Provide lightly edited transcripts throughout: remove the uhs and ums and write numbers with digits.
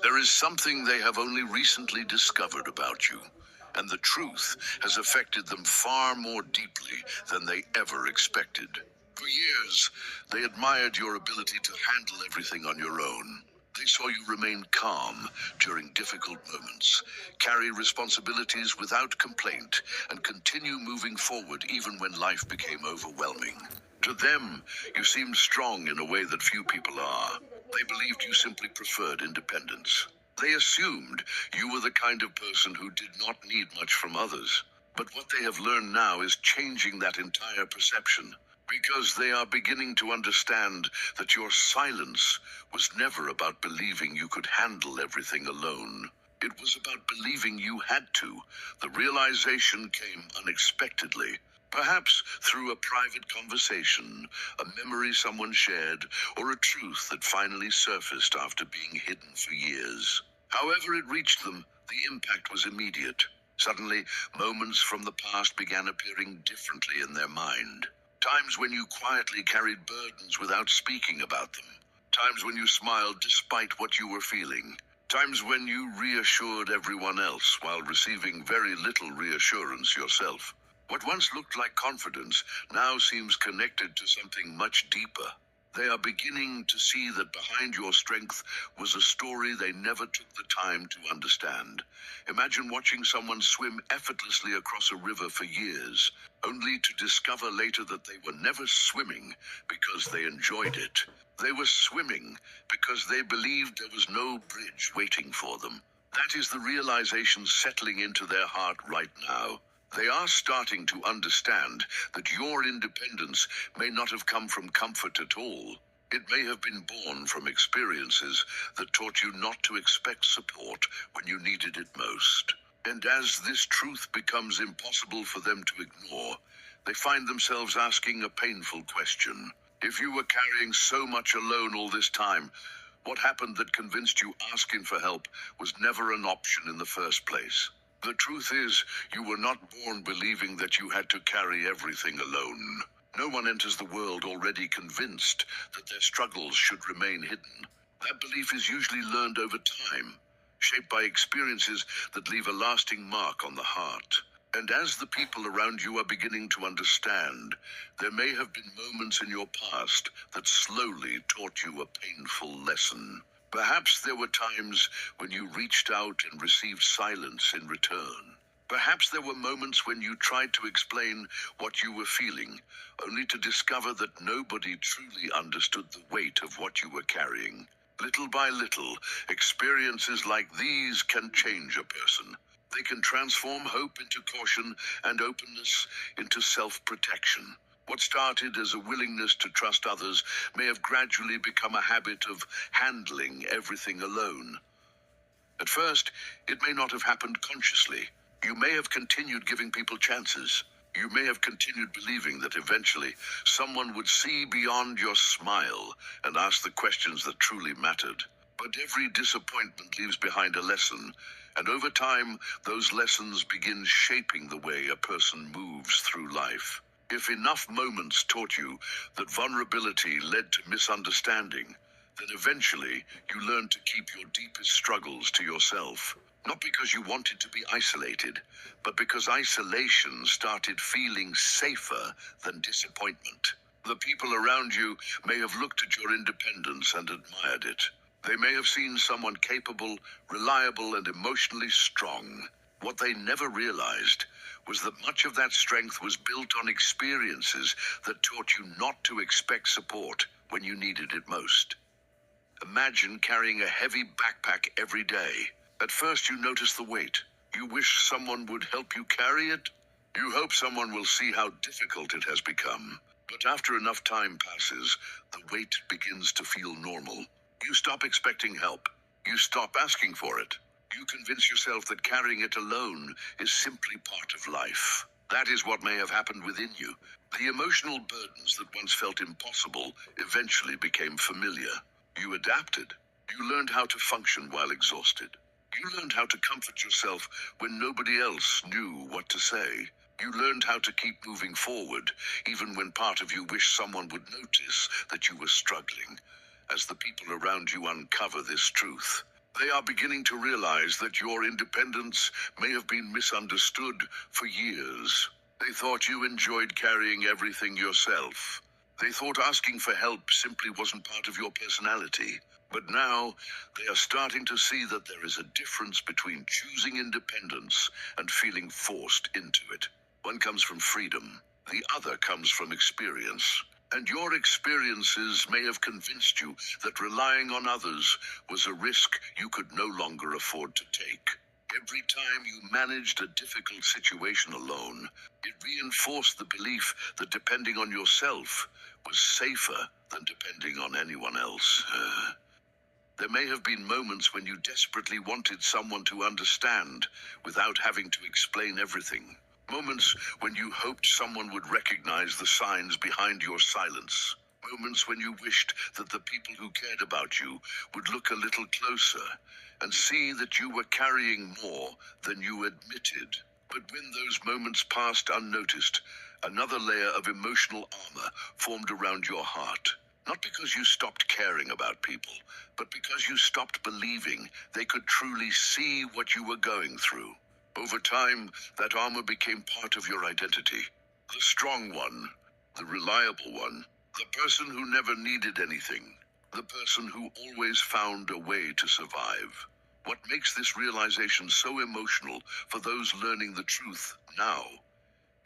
There is something they have only recently discovered about you, and the truth has affected them far more deeply than they ever expected. For years, they admired your ability to handle everything on your own. They saw you remain calm during difficult moments, carry responsibilities without complaint, and continue moving forward even when life became overwhelming. To them, you seemed strong in a way that few people are. They believed you simply preferred independence. They assumed you were the kind of person who did not need much from others. But what they have learned now is changing that entire perception, because they are beginning to understand that your silence was never about believing you could handle everything alone. It was about believing you had to. The realization came unexpectedly. Perhaps through a private conversation, a memory someone shared, or a truth that finally surfaced after being hidden for years. However it reached them, the impact was immediate. Suddenly, moments from the past began appearing differently in their mind. Times when you quietly carried burdens without speaking about them. Times when you smiled despite what you were feeling. Times when you reassured everyone else while receiving very little reassurance yourself. What once looked like confidence now seems connected to something much deeper. They are beginning to see that behind your strength was a story they never took the time to understand. Imagine watching someone swim effortlessly across a river for years, only to discover later that they were never swimming because they enjoyed it. They were swimming because they believed there was no bridge waiting for them. That is the realization settling into their heart right now. They are starting to understand that your independence may not have come from comfort at all. It may have been born from experiences that taught you not to expect support when you needed it most. And as this truth becomes impossible for them to ignore, they find themselves asking a painful question. If you were carrying so much alone all this time, what happened that convinced you asking for help was never an option in the first place? The truth is, you were not born believing that you had to carry everything alone. No one enters the world already convinced that their struggles should remain hidden. That belief is usually learned over time, shaped by experiences that leave a lasting mark on the heart. And as the people around you are beginning to understand, there may have been moments in your past that slowly taught you a painful lesson. Perhaps there were times when you reached out and received silence in return. Perhaps there were moments when you tried to explain what you were feeling, only to discover that nobody truly understood the weight of what you were carrying. Little by little, experiences like these can change a person. They can transform hope into caution and openness into self-protection. What started as a willingness to trust others may have gradually become a habit of handling everything alone. At first, it may not have happened consciously. You may have continued giving people chances. You may have continued believing that eventually someone would see beyond your smile and ask the questions that truly mattered. But every disappointment leaves behind a lesson, and over time, those lessons begin shaping the way a person moves through life. If enough moments taught you that vulnerability led to misunderstanding, then eventually you learn to keep your deepest struggles to yourself. Not because you wanted to be isolated, but because isolation started feeling safer than disappointment. The people around you may have looked at your independence and admired it. They may have seen someone capable, reliable, and emotionally strong. What they never realized was that much of that strength was built on experiences that taught you not to expect support when you needed it most. Imagine carrying a heavy backpack every day. At first you notice the weight. You wish someone would help you carry it. You hope someone will see how difficult it has become. But after enough time passes, the weight begins to feel normal. You stop expecting help. You stop asking for it. You convince yourself that carrying it alone is simply part of life. That is what may have happened within you. The emotional burdens that once felt impossible eventually became familiar. You adapted. You learned how to function while exhausted. You learned how to comfort yourself when nobody else knew what to say. You learned how to keep moving forward, even when part of you wished someone would notice that you were struggling. as the people around you uncover this truth. They are beginning to realize that your independence may have been misunderstood for years. They thought you enjoyed carrying everything yourself. They thought asking for help simply wasn't part of your personality. But now, they are starting to see that there is a difference between choosing independence and feeling forced into it. One comes from freedom, the other comes from experience. And your experiences may have convinced you that relying on others was a risk you could no longer afford to take. Every time you managed a difficult situation alone, it reinforced the belief that depending on yourself was safer than depending on anyone else. There may have been moments when you desperately wanted someone to understand without having to explain everything. Moments when you hoped someone would recognize the signs behind your silence. Moments when you wished that the people who cared about you would look a little closer and see that you were carrying more than you admitted. But when those moments passed unnoticed, another layer of emotional armor formed around your heart. Not because you stopped caring about people, but because you stopped believing they could truly see what you were going through. Over time, that armor became part of your identity. The strong one, the reliable one, the person who never needed anything, the person who always found a way to survive. What makes this realization so emotional for those learning the truth now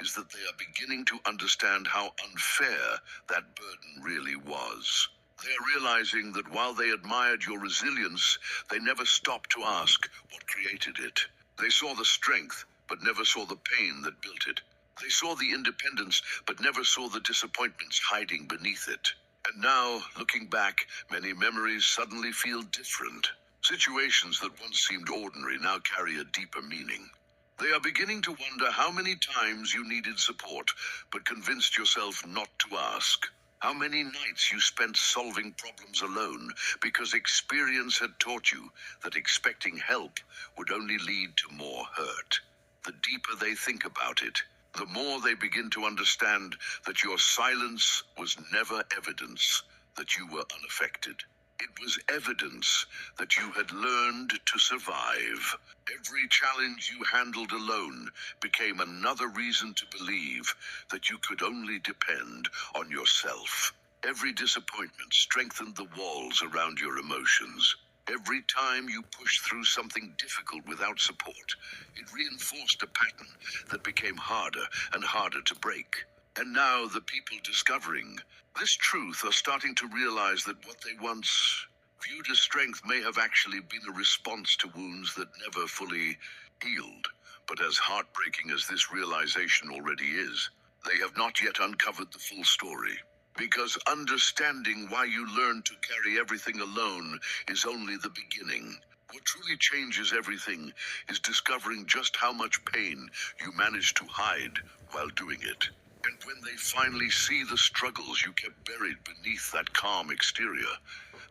is that they are beginning to understand how unfair that burden really was. They are realizing that while they admired your resilience, they never stopped to ask what created it. They saw the strength, but never saw the pain that built it. They saw the independence, but never saw the disappointments hiding beneath it. And now, looking back, many memories suddenly feel different. Situations that once seemed ordinary now carry a deeper meaning. They are beginning to wonder how many times you needed support, but convinced yourself not to ask. How many nights you spent solving problems alone because experience had taught you that expecting help would only lead to more hurt. The deeper they think about it, the more they begin to understand that your silence was never evidence that you were unaffected. It was evidence that you had learned to survive. Every challenge you handled alone became another reason to believe that you could only depend on yourself. Every disappointment strengthened the walls around your emotions. Every time you pushed through something difficult without support, it reinforced a pattern that became harder and harder to break. And now the people discovering this truth are starting to realize that what they once viewed as strength may have actually been a response to wounds that never fully healed. But as heartbreaking as this realization already is, they have not yet uncovered the full story. Because understanding why you learned to carry everything alone is only the beginning. What truly changes everything is discovering just how much pain you managed to hide while doing it. And when they finally see the struggles you kept buried beneath that calm exterior,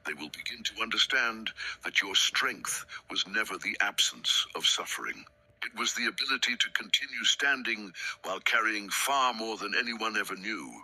they will begin to understand that your strength was never the absence of suffering. It was the ability to continue standing while carrying far more than anyone ever knew.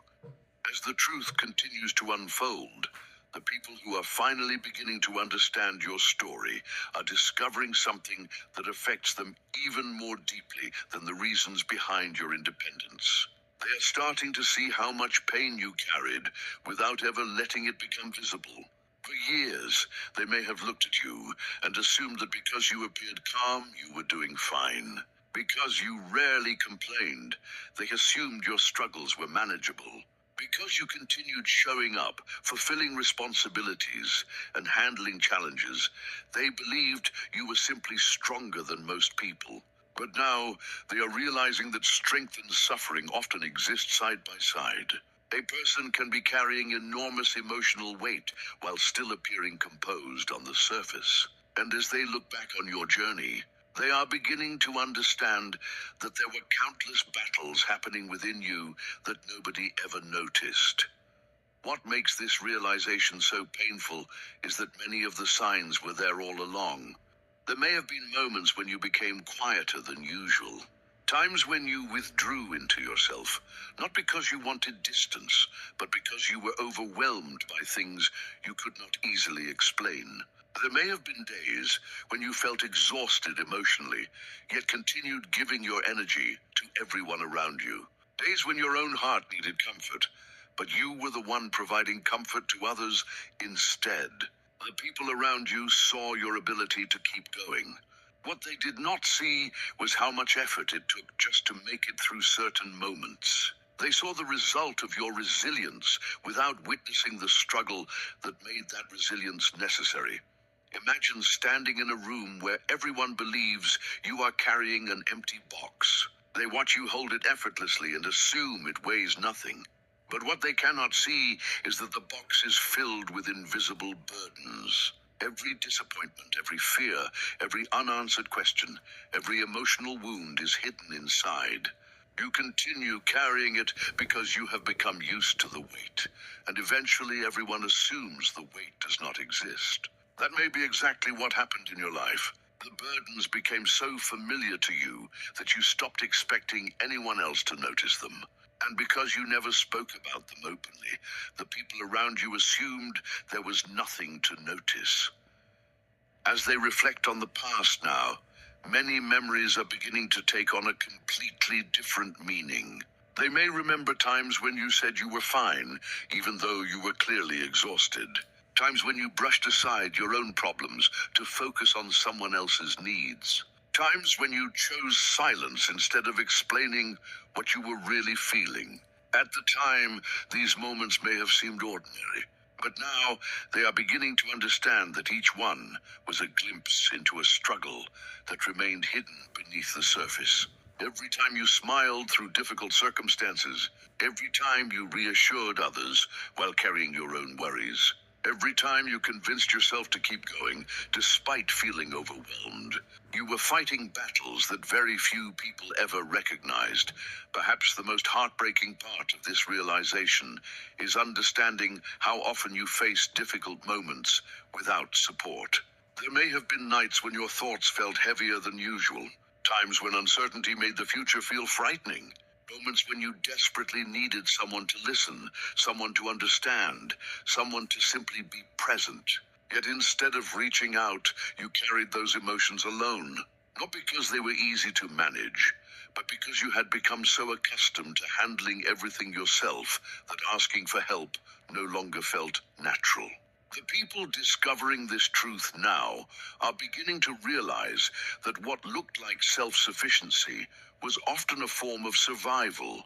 As the truth continues to unfold, the people who are finally beginning to understand your story are discovering something that affects them even more deeply than the reasons behind your independence. They are starting to see how much pain you carried without ever letting it become visible. For years, they may have looked at you and assumed that because you appeared calm, you were doing fine. Because you rarely complained, they assumed your struggles were manageable. Because you continued showing up, fulfilling responsibilities, and handling challenges, they believed you were simply stronger than most people. But now, they are realizing that strength and suffering often exist side by side. A person can be carrying enormous emotional weight while still appearing composed on the surface. And as they look back on your journey, they are beginning to understand that there were countless battles happening within you that nobody ever noticed. What makes this realization so painful is that many of the signs were there all along. There may have been moments when you became quieter than usual, Times when you withdrew into yourself, not because you wanted distance, but because you were overwhelmed by things you could not easily explain. There may have been days when you felt exhausted emotionally, yet continued giving your energy to everyone around you. Days when your own heart needed comfort, but you were the one providing comfort to others instead. The people around you saw your ability to keep going. What they did not see was how much effort it took just to make it through certain moments. They saw the result of your resilience without witnessing the struggle that made that resilience necessary. Imagine standing in a room where everyone believes you are carrying an empty box. They watch you hold it effortlessly and assume it weighs nothing. But what they cannot see is that the box is filled with invisible burdens. Every disappointment, every fear, every unanswered question, every emotional wound is hidden inside. You continue carrying it because you have become used to the weight, and eventually everyone assumes the weight does not exist. That may be exactly what happened in your life. The burdens became so familiar to you that you stopped expecting anyone else to notice them. And because you never spoke about them openly, the people around you assumed there was nothing to notice. As they reflect on the past now, many memories are beginning to take on a completely different meaning. They may remember times when you said you were fine, even though you were clearly exhausted. Times when you brushed aside your own problems to focus on someone else's needs. Times when you chose silence instead of explaining what you were really feeling. At the time, these moments may have seemed ordinary, but now they are beginning to understand that each one was a glimpse into a struggle that remained hidden beneath the surface. Every time you smiled through difficult circumstances, every time you reassured others while carrying your own worries, every time you convinced yourself to keep going despite feeling overwhelmed, you were fighting battles that very few people ever recognized. Perhaps the most heartbreaking part of this realization is understanding how often you face difficult moments without support. There may have been nights when your thoughts felt heavier than usual, times when uncertainty made the future feel frightening. Moments when you desperately needed someone to listen, someone to understand, someone to simply be present. Yet instead of reaching out, you carried those emotions alone. Not because they were easy to manage, but because you had become so accustomed to handling everything yourself that asking for help no longer felt natural. The people discovering this truth now are beginning to realize that what looked like self-sufficiency was often a form of survival.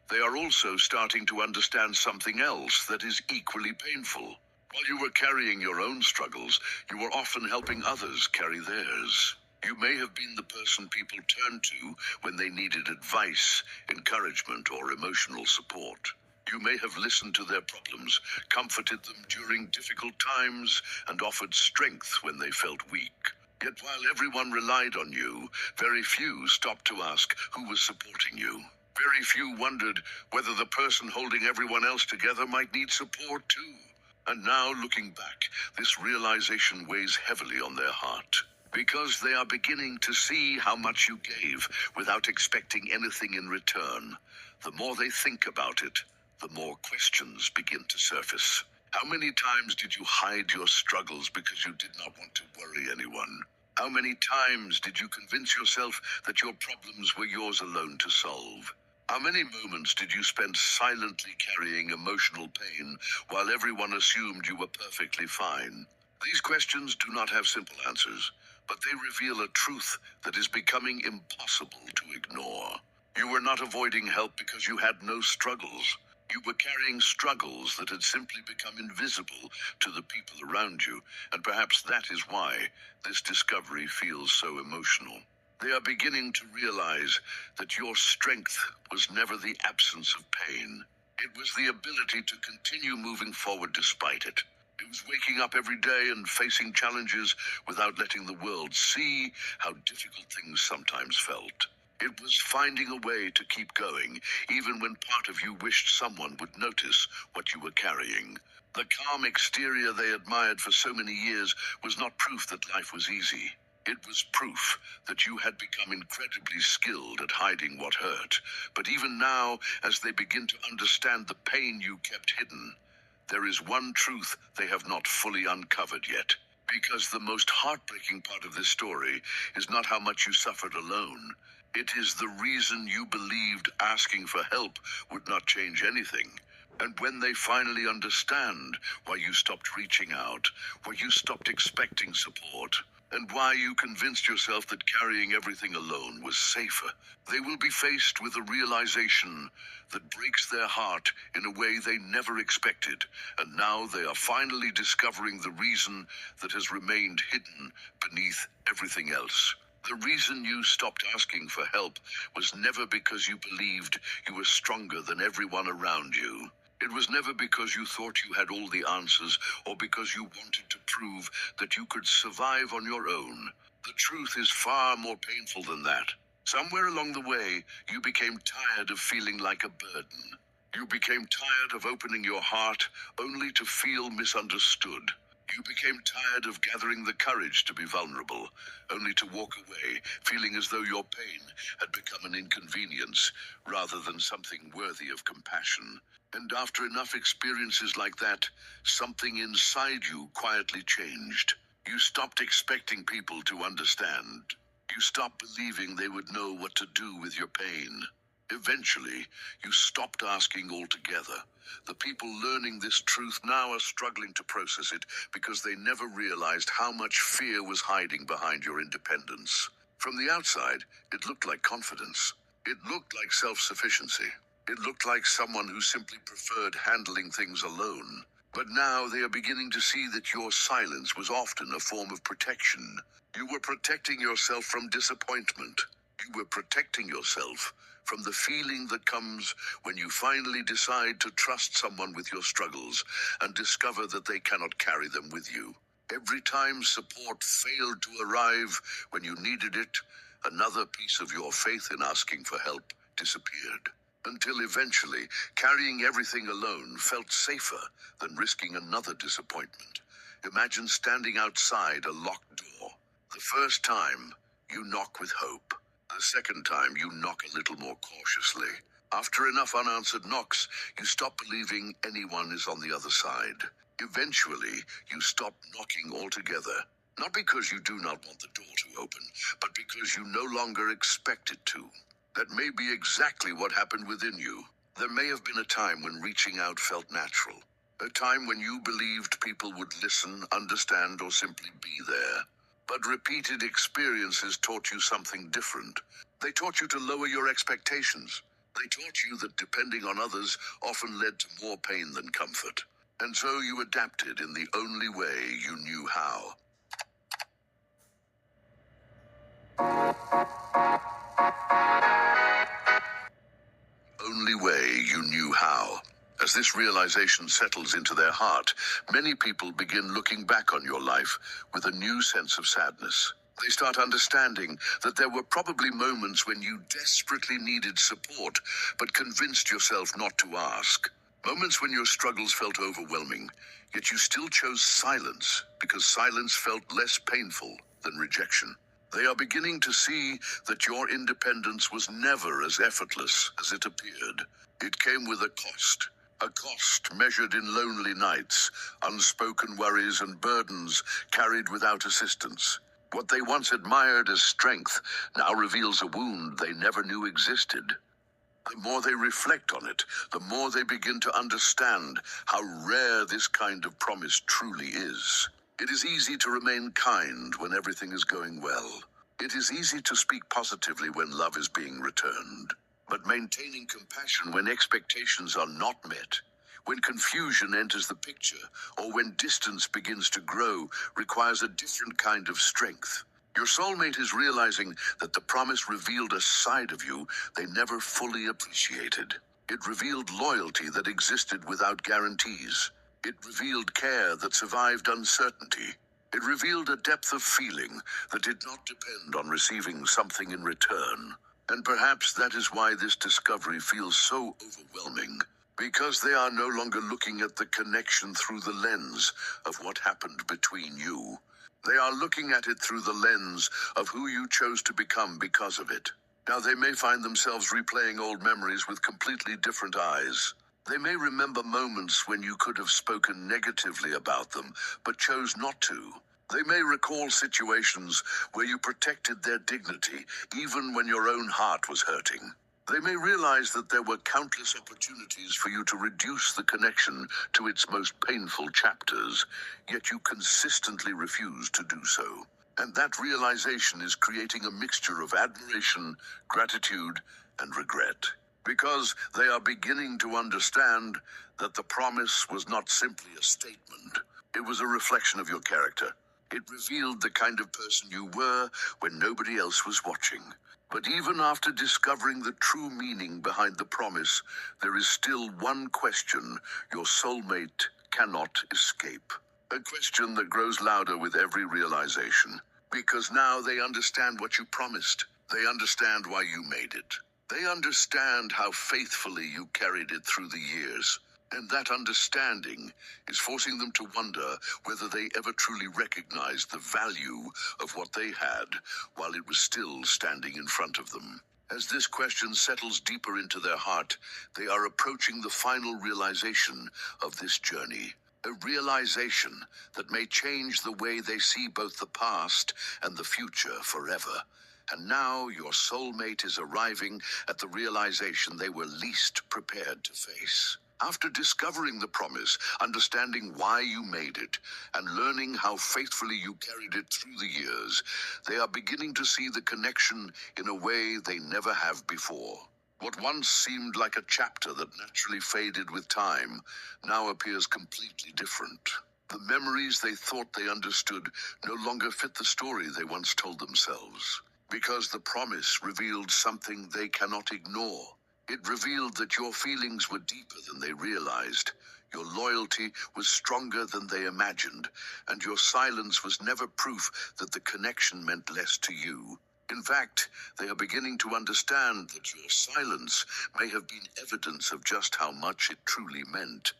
They are also starting to understand something else that is equally painful. While you were carrying your own struggles, you were often helping others carry theirs. You may have been the person people turned to when they needed advice, encouragement, or emotional support. You may have listened to their problems, comforted them during difficult times, and offered strength when they felt weak. Yet while everyone relied on you, very few stopped to ask who was supporting you. Very few wondered whether the person holding everyone else together might need support too. And now, looking back, this realization weighs heavily on their heart. Because they are beginning to see how much you gave without expecting anything in return. The more they think about it, the more questions begin to surface. How many times did you hide your struggles because you did not want to worry anyone? How many times did you convince yourself that your problems were yours alone to solve? How many moments did you spend silently carrying emotional pain while everyone assumed you were perfectly fine? These questions do not have simple answers, but they reveal a truth that is becoming impossible to ignore. You were not avoiding help because you had no struggles. You were carrying struggles that had simply become invisible to the people around you, and perhaps that is why this discovery feels so emotional. They are beginning to realize that your strength was never the absence of pain. It was the ability to continue moving forward despite it. It was waking up every day and facing challenges without letting the world see how difficult things sometimes felt. It was finding a way to keep going, even when part of you wished someone would notice what you were carrying. The calm exterior they admired for so many years was not proof that life was easy. It was proof that you had become incredibly skilled at hiding what hurt. But even now, as they begin to understand the pain you kept hidden, there is one truth they have not fully uncovered yet. Because the most heartbreaking part of this story is not how much you suffered alone. It is the reason you believed asking for help would not change anything. And when they finally understand why you stopped reaching out, why you stopped expecting support, and why you convinced yourself that carrying everything alone was safer, they will be faced with a realization that breaks their heart in a way they never expected. And now they are finally discovering the reason that has remained hidden beneath everything else. The reason you stopped asking for help was never because you believed you were stronger than everyone around you. It was never because you thought you had all the answers or because you wanted to prove that you could survive on your own. The truth is far more painful than that. Somewhere along the way, you became tired of feeling like a burden. You became tired of opening your heart only to feel misunderstood. You became tired of gathering the courage to be vulnerable, only to walk away, feeling as though your pain had become an inconvenience rather than something worthy of compassion. And after enough experiences like that, something inside you quietly changed. You stopped expecting people to understand. You stopped believing they would know what to do with your pain. Eventually, you stopped asking altogether. The people learning this truth now are struggling to process it because they never realized how much fear was hiding behind your independence. From the outside, it looked like confidence. It looked like self-sufficiency. It looked like someone who simply preferred handling things alone. But now they are beginning to see that your silence was often a form of protection. You were protecting yourself from disappointment. You were protecting yourself from the feeling that comes when you finally decide to trust someone with your struggles and discover that they cannot carry them with you. Every time support failed to arrive when you needed it, another piece of your faith in asking for help disappeared. Until eventually, carrying everything alone felt safer than risking another disappointment. Imagine standing outside a locked door. The first time, you knock with hope. The second time, you knock a little more cautiously. After enough unanswered knocks, you stop believing anyone is on the other side. Eventually, you stop knocking altogether. Not because you do not want the door to open, but because you no longer expect it to. That may be exactly what happened within you. There may have been a time when reaching out felt natural. A time when you believed people would listen, understand, or simply be there. But repeated experiences taught you something different. They taught you to lower your expectations. They taught you that depending on others often led to more pain than comfort. And so you adapted in the only way you knew how. Only way you knew how. As this realization settles into their heart, many people begin looking back on your life with a new sense of sadness. They start understanding that there were probably moments when you desperately needed support, but convinced yourself not to ask. Moments when your struggles felt overwhelming, yet you still chose silence because silence felt less painful than rejection. They are beginning to see that your independence was never as effortless as it appeared. It came with a cost measured in lonely nights, unspoken worries and burdens carried without assistance. What they once admired as strength now reveals a wound they never knew existed. The more they reflect on it, the more they begin to understand how rare this kind of promise truly is. It is easy to remain kind when everything is going well. It is easy to speak positively when love is being returned. But maintaining compassion when expectations are not met, when confusion enters the picture, or when distance begins to grow, requires a different kind of strength. Your soulmate is realizing that the promise revealed a side of you they never fully appreciated. It revealed loyalty that existed without guarantees. It revealed care that survived uncertainty. It revealed a depth of feeling that did not depend on receiving something in return. And perhaps that is why this discovery feels so overwhelming. Because they are no longer looking at the connection through the lens of what happened between you. They are looking at it through the lens of who you chose to become because of it. Now they may find themselves replaying old memories with completely different eyes. They may remember moments when you could have spoken negatively about them, but chose not to. They may recall situations where you protected their dignity, even when your own heart was hurting. They may realize that there were countless opportunities for you to reduce the connection to its most painful chapters, yet you consistently refuse to do so. And that realization is creating a mixture of admiration, gratitude, and regret. Because they are beginning to understand that the promise was not simply a statement. It was a reflection of your character. It revealed the kind of person you were when nobody else was watching. But even after discovering the true meaning behind the promise, there is still one question your soulmate cannot escape. A question that grows louder with every realization. Because now they understand what you promised. They understand why you made it. They understand how faithfully you carried it through the years. And that understanding is forcing them to wonder whether they ever truly recognized the value of what they had while it was still standing in front of them. As this question settles deeper into their heart, they are approaching the final realization of this journey. A realization that may change the way they see both the past and the future forever. And now your soulmate is arriving at the realization they were least prepared to face. After discovering the promise, understanding why you made it, and learning how faithfully you carried it through the years, they are beginning to see the connection in a way they never have before. What once seemed like a chapter that naturally faded with time now appears completely different. The memories they thought they understood no longer fit the story they once told themselves. Because the promise revealed something they cannot ignore. It revealed that your feelings were deeper than they realized, your loyalty was stronger than they imagined, and your silence was never proof that the connection meant less to you. In fact, they are beginning to understand that your silence may have been evidence of just how much it truly meant.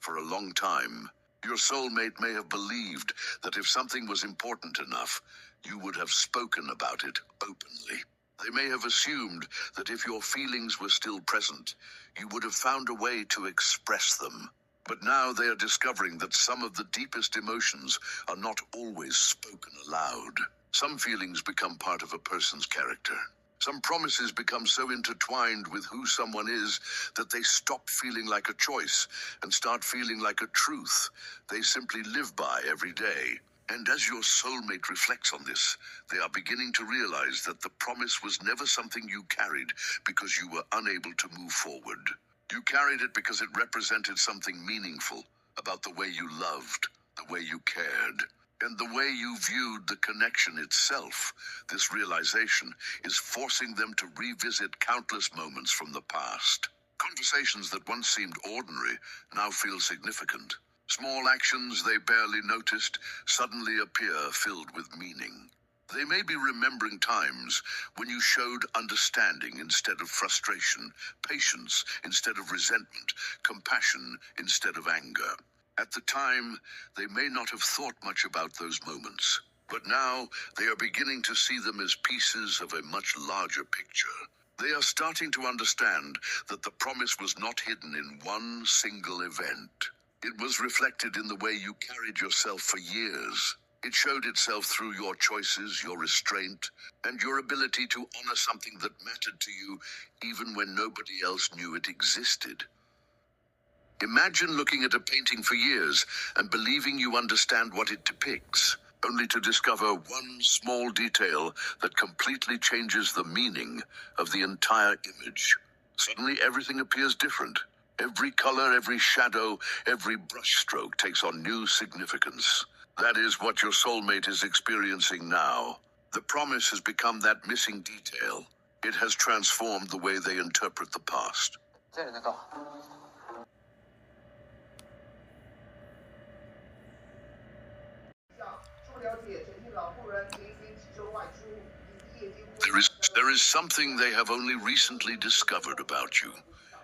For a long time, your soulmate may have believed that if something was important enough, you would have spoken about it openly. They may have assumed that if your feelings were still present, you would have found a way to express them. But now they are discovering that some of the deepest emotions are not always spoken aloud. Some feelings become part of a person's character. Some promises become so intertwined with who someone is that they stop feeling like a choice and start feeling like a truth they simply live by every day. And as your soulmate reflects on this, they are beginning to realize that the promise was never something you carried because you were unable to move forward. You carried it because it represented something meaningful about the way you loved, the way you cared, and the way you viewed the connection itself. This realization is forcing them to revisit countless moments from the past. Conversations that once seemed ordinary now feel significant. Small actions they barely noticed suddenly appear filled with meaning. They may be remembering times when you showed understanding instead of frustration, patience instead of resentment, compassion instead of anger. At the time, they may not have thought much about those moments, but now they are beginning to see them as pieces of a much larger picture. They are starting to understand that the promise was not hidden in one single event. It was reflected in the way you carried yourself for years. It showed itself through your choices, your restraint, and your ability to honor something that mattered to you even when nobody else knew it existed. Imagine looking at a painting for years and believing you understand what it depicts, only to discover one small detail that completely changes the meaning of the entire image. Suddenly everything appears different. Every color, every shadow, every brushstroke takes on new significance. That is what your soulmate is experiencing now. The promise has become that missing detail. It has transformed the way they interpret the past. There is something they have only recently discovered about you,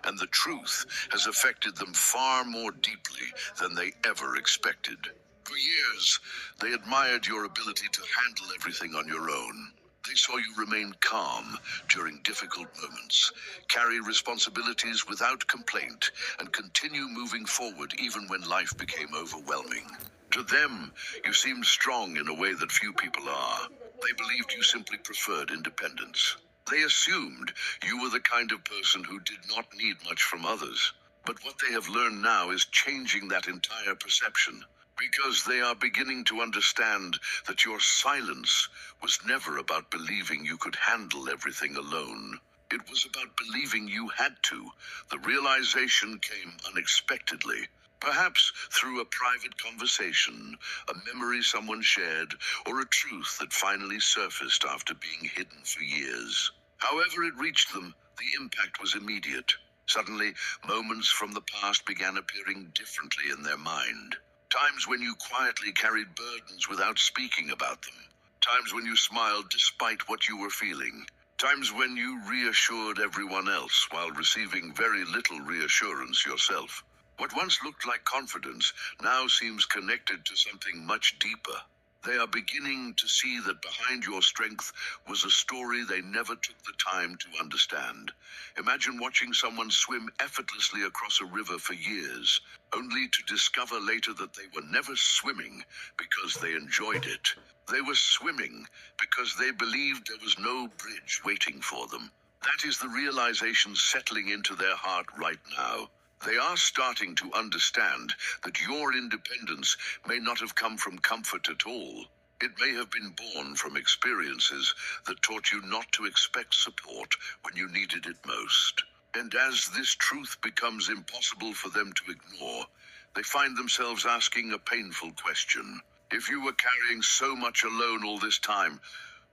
and the truth has affected them far more deeply than they ever expected. For years, they admired your ability to handle everything on your own. They saw you remain calm during difficult moments, carry responsibilities without complaint, and continue moving forward even when life became overwhelming. To them, you seemed strong in a way that few people are. They believed you simply preferred independence. They assumed you were the kind of person who did not need much from others. But what they have learned now is changing that entire perception. Because they are beginning to understand that your silence was never about believing you could handle everything alone. It was about believing you had to. The realization came unexpectedly. Perhaps through a private conversation, a memory someone shared, or a truth that finally surfaced after being hidden for years. However it reached them, the impact was immediate. Suddenly, moments from the past began appearing differently in their mind. Times when you quietly carried burdens without speaking about them. Times when you smiled despite what you were feeling. Times when you reassured everyone else while receiving very little reassurance yourself. What once looked like confidence now seems connected to something much deeper. They are beginning to see that behind your strength was a story they never took the time to understand. Imagine watching someone swim effortlessly across a river for years, only to discover later that they were never swimming because they enjoyed it. They were swimming because they believed there was no bridge waiting for them. That is the realization settling into their heart right now. They are starting to understand that your independence may not have come from comfort at all. It may have been born from experiences that taught you not to expect support when you needed it most. And as this truth becomes impossible for them to ignore, they find themselves asking a painful question. If you were carrying so much alone all this time,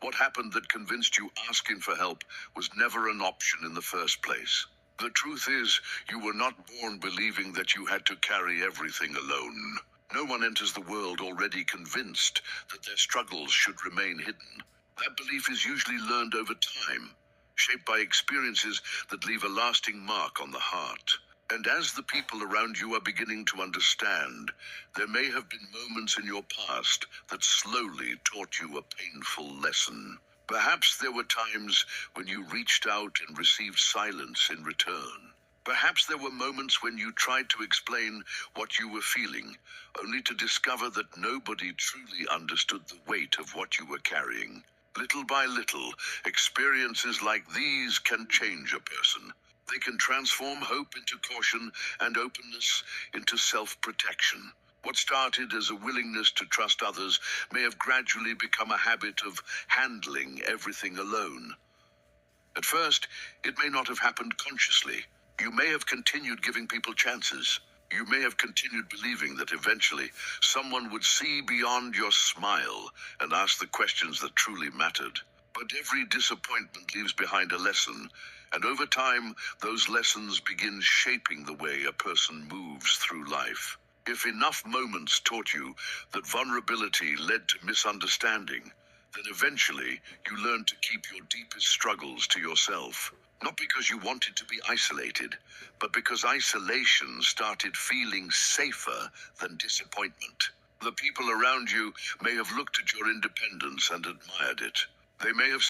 what happened that convinced you asking for help was never an option in the first place? The truth is, you were not born believing that you had to carry everything alone. No one enters the world already convinced that their struggles should remain hidden. That belief is usually learned over time, shaped by experiences that leave a lasting mark on the heart. And as the people around you are beginning to understand, there may have been moments in your past that slowly taught you a painful lesson. Perhaps there were times when you reached out and received silence in return. Perhaps there were moments when you tried to explain what you were feeling, only to discover that nobody truly understood the weight of what you were carrying. Little by little, experiences like these can change a person. They can transform hope into caution and openness into self-protection. What started as a willingness to trust others may have gradually become a habit of handling everything alone. At first, it may not have happened consciously. You may have continued giving people chances. You may have continued believing that eventually someone would see beyond your smile and ask the questions that truly mattered. But every disappointment leaves behind a lesson, and over time, those lessons begin shaping the way a person moves through life. If enough moments taught you that vulnerability led to misunderstanding, then eventually you learn to keep your deepest struggles to yourself. Not because you wanted to be isolated, but because isolation started feeling safer than disappointment. The people around you may have looked at your independence and admired it. They may have